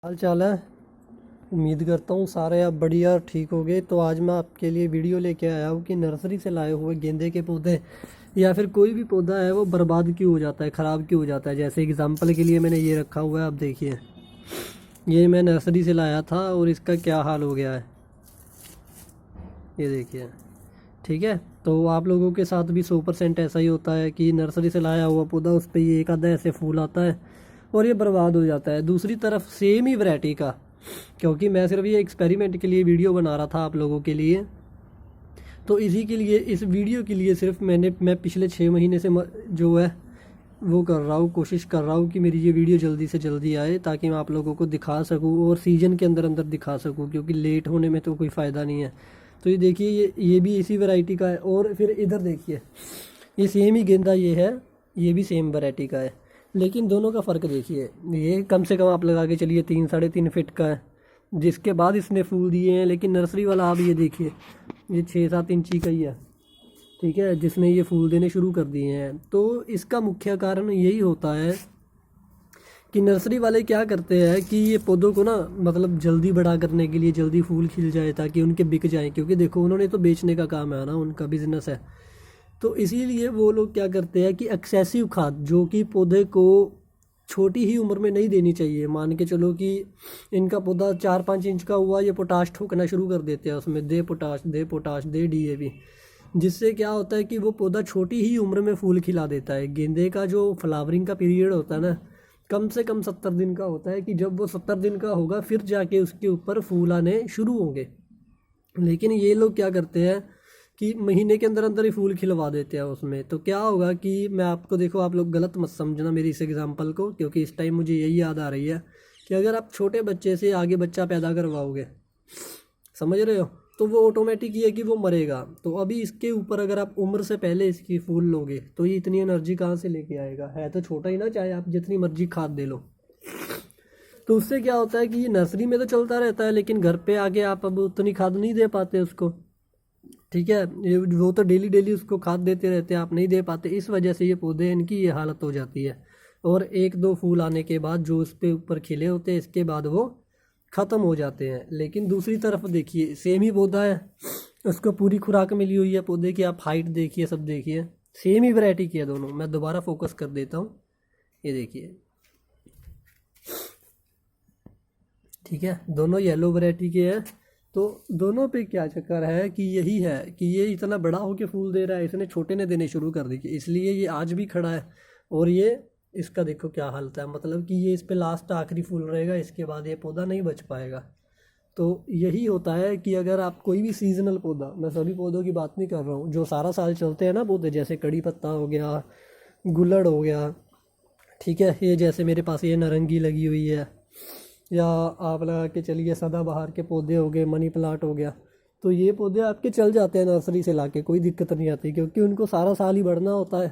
हाल चाल है। उम्मीद करता हूँ सारे आप बढ़िया ठीक हो गए। तो आज मैं आपके लिए वीडियो लेके आया हूँ कि नर्सरी से लाए हुए गेंदे के पौधे या फिर कोई भी पौधा है वो बर्बाद क्यों हो जाता है, ख़राब क्यों हो जाता है। जैसे एग्जांपल के लिए मैंने ये रखा हुआ है, आप देखिए। ये मैं नर्सरी से लाया था और इसका क्या हाल हो गया है, ये देखिए। ठीक है, तो आप लोगों के साथ भी 100% ऐसा ही होता है कि नर्सरी से लाया हुआ पौधा, उस पर ये एक आधा ऐसे फूल आता है और ये बर्बाद हो जाता है। दूसरी तरफ सेम ही वैरायटी का, क्योंकि मैं सिर्फ ये एक्सपेरिमेंट के लिए वीडियो बना रहा था आप लोगों के लिए, तो इसी के लिए इस वीडियो के लिए सिर्फ मैं पिछले 6 महीने से जो है वो कर रहा हूँ, कोशिश कर रहा हूँ कि मेरी ये वीडियो जल्दी से जल्दी आए ताकि मैं आप लोगों को दिखा सकूँ और सीज़न के अंदर अंदर दिखा सकूँ, क्योंकि लेट होने में तो कोई फ़ायदा नहीं है। तो ये देखिए, ये भी इसी वैरायटी का है। और फिर इधर देखिए, ये सेम ही गेंदा ये है, ये भी सेम वैरायटी का है, लेकिन दोनों का फ़र्क देखिए। ये कम से कम आप लगा के चलिए 3 साढ़े 3 फीट का है, जिसके बाद इसने फूल दिए हैं। लेकिन नर्सरी वाला आप ये देखिए, ये 6-7 इंची का ही है, ठीक है, जिसने ये फूल देने शुरू कर दिए हैं। तो इसका मुख्य कारण यही होता है कि नर्सरी वाले क्या करते हैं कि ये पौधों को ना, मतलब जल्दी बड़ा करने के लिए, जल्दी फूल खिल जाए ताकि उनके बिक जाएं, क्योंकि देखो उन्होंने तो बेचने का काम है ना, उनका बिजनेस है। तो इसीलिए वो लोग क्या करते हैं कि एक्सेसिव खाद, जो कि पौधे को छोटी ही उम्र में नहीं देनी चाहिए। मान के चलो कि इनका पौधा 4-5 इंच का हुआ, ये पोटाश ठोकना शुरू कर देते हैं उसमें, दे पोटाश दे पोटाश दे डीएपी। जिससे क्या होता है कि वो पौधा छोटी ही उम्र में फूल खिला देता है। गेंदे का जो फ्लावरिंग का पीरियड होता है ना, कम से कम 70 दिन का होता है, कि जब वो 70 दिन का होगा फिर जाके उसके ऊपर फूल आने शुरू होंगे। लेकिन ये लोग क्या करते हैं कि महीने के अंदर अंदर ही फूल खिलवा देते हैं उसमें। तो क्या होगा कि मैं आपको, देखो आप लोग गलत मत समझना मेरी इस एग्जांपल को, क्योंकि इस टाइम मुझे यही याद आ रही है कि अगर आप छोटे बच्चे से आगे बच्चा पैदा करवाओगे, समझ रहे हो, तो वो ऑटोमेटिक ये है कि वो मरेगा। तो अभी इसके ऊपर अगर आप उम्र से पहले इसकी फूल लोगे तो ये इतनी एनर्जी कहाँ से लेके आएगा। है तो छोटा ही ना, चाहे आप जितनी मर्जी खाद दे लो। तो उससे क्या होता है कि ये नर्सरी में तो चलता रहता है, लेकिन घर पे आके आप अब उतनी खाद नहीं दे पाते उसको। ठीक है, ये वो तो डेली डेली उसको खाद देते रहते हैं, आप नहीं दे पाते। इस वजह से ये पौधे, इनकी ये हालत हो जाती है। और 1-2 फूल आने के बाद जो उस पे ऊपर खिले होते हैं, इसके बाद वो ख़त्म हो जाते हैं। लेकिन दूसरी तरफ देखिए, सेम ही पौधा है, उसको पूरी खुराक मिली हुई है पौधे की। आप हाइट देखिए, सब देखिए, सेम ही वैरायटी की है दोनों। मैं दोबारा फोकस कर देता हूँ, ये देखिए। ठीक है, दोनों येलो वैरायटी के हैं। तो दोनों पे क्या चक्कर है कि यही है कि ये इतना बड़ा होके फूल दे रहा है, इसने छोटे ने देने शुरू कर दिए, इसलिए ये आज भी खड़ा है। और ये इसका देखो क्या हालत है, मतलब कि ये इस पे लास्ट आखिरी फूल रहेगा, इसके बाद ये पौधा नहीं बच पाएगा। तो यही होता है कि अगर आप कोई भी सीजनल पौधा, मैं सभी पौधों की बात नहीं कर रहा हूँ, जो सारा साल चलते हैं ना पौधे, जैसे कड़ी पत्ता हो गया, गुलड़ हो गया, ठीक है, ये जैसे मेरे पास ये नारंगी लगी हुई है, या आप लगा के चलिए सदाबहार के पौधे हो गए, मनी प्लांट हो गया। तो ये पौधे आपके चल जाते हैं नर्सरी से लाके, कोई दिक्कत नहीं आती, क्योंकि उनको सारा साल ही बढ़ना होता है,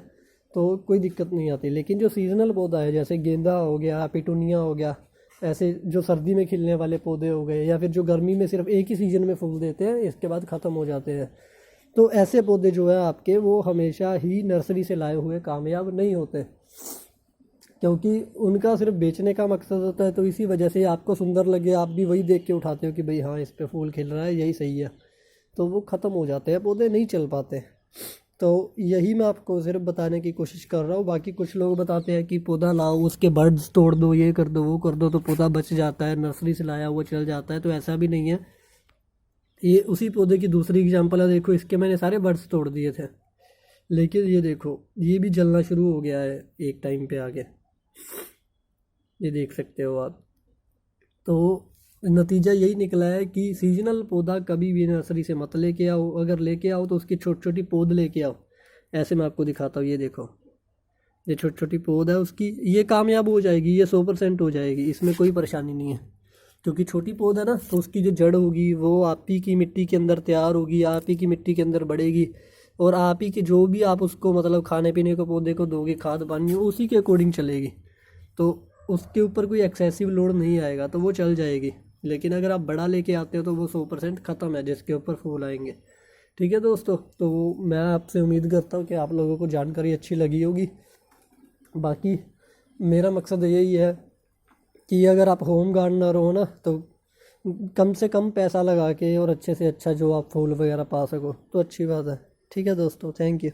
तो कोई दिक्कत नहीं आती। लेकिन जो सीजनल पौधा है, जैसे गेंदा हो गया, पिटूनिया हो गया, ऐसे जो सर्दी में खिलने वाले पौधे हो गए, या फिर जो गर्मी में सिर्फ एक ही सीज़न में फूल देते हैं, इसके बाद ख़त्म हो जाते हैं, तो ऐसे पौधे जो है आपके, वो हमेशा ही नर्सरी से लाए हुए कामयाब नहीं होते, क्योंकि उनका सिर्फ बेचने का मकसद होता है। तो इसी वजह से आपको सुंदर लगे, आप भी वही देख के उठाते हो कि भाई हाँ, इस पे फूल खिल रहा है, यही सही है, तो वो ख़त्म हो जाते हैं, पौधे नहीं चल पाते। तो यही मैं आपको सिर्फ बताने की कोशिश कर रहा हूँ। बाकी कुछ लोग बताते हैं कि पौधा लाओ, उसके बर्ड्स तोड़ दो, ये कर दो, वो कर दो, तो पौधा बच जाता है, नर्सरी से लाया हुआ चल जाता है। तो ऐसा भी नहीं है। ये उसी पौधे की दूसरी एग्जाम्पल है, देखो, इसके मैंने सारे बर्ड्स तोड़ दिए थे, लेकिन ये देखो, ये भी जलना शुरू हो गया है एक टाइम पे आके, ये देख सकते हो आप। तो नतीजा यही निकला है कि सीजनल पौधा कभी भी नर्सरी से मत लेके आओ। अगर लेके आओ तो उसकी छोटी छोटी पौध लेके आओ। ऐसे मैं आपको दिखाता हूँ, ये देखो, ये छोटी छोटी पौध है उसकी, ये कामयाब हो जाएगी, ये 100% हो जाएगी, इसमें कोई परेशानी नहीं है। क्योंकि छोटी पौध है ना, तो उसकी जो जड़ होगी वो आप ही की मिट्टी के अंदर तैयार होगी, आप ही की मिट्टी के अंदर बढ़ेगी, और आप ही के जो भी आप उसको मतलब खाने पीने को पौधे को दोगे, खाद पानी, उसी के अकॉर्डिंग चलेगी। तो उसके ऊपर कोई एक्सेसिव लोड नहीं आएगा, तो वो चल जाएगी। लेकिन अगर आप बड़ा लेके आते हो तो वो 100% ख़त्म है, जिसके ऊपर फूल आएंगे। ठीक है दोस्तों, तो मैं आपसे उम्मीद करता हूँ कि आप लोगों को जानकारी अच्छी लगी होगी। बाकी मेरा मकसद यही है कि अगर आप होम गार्डनर हो ना तो कम से कम पैसा लगा के और अच्छे से अच्छा जो आप फूल वगैरह पा सको तो अच्छी बात है। ठीक है दोस्तों, थैंक यू।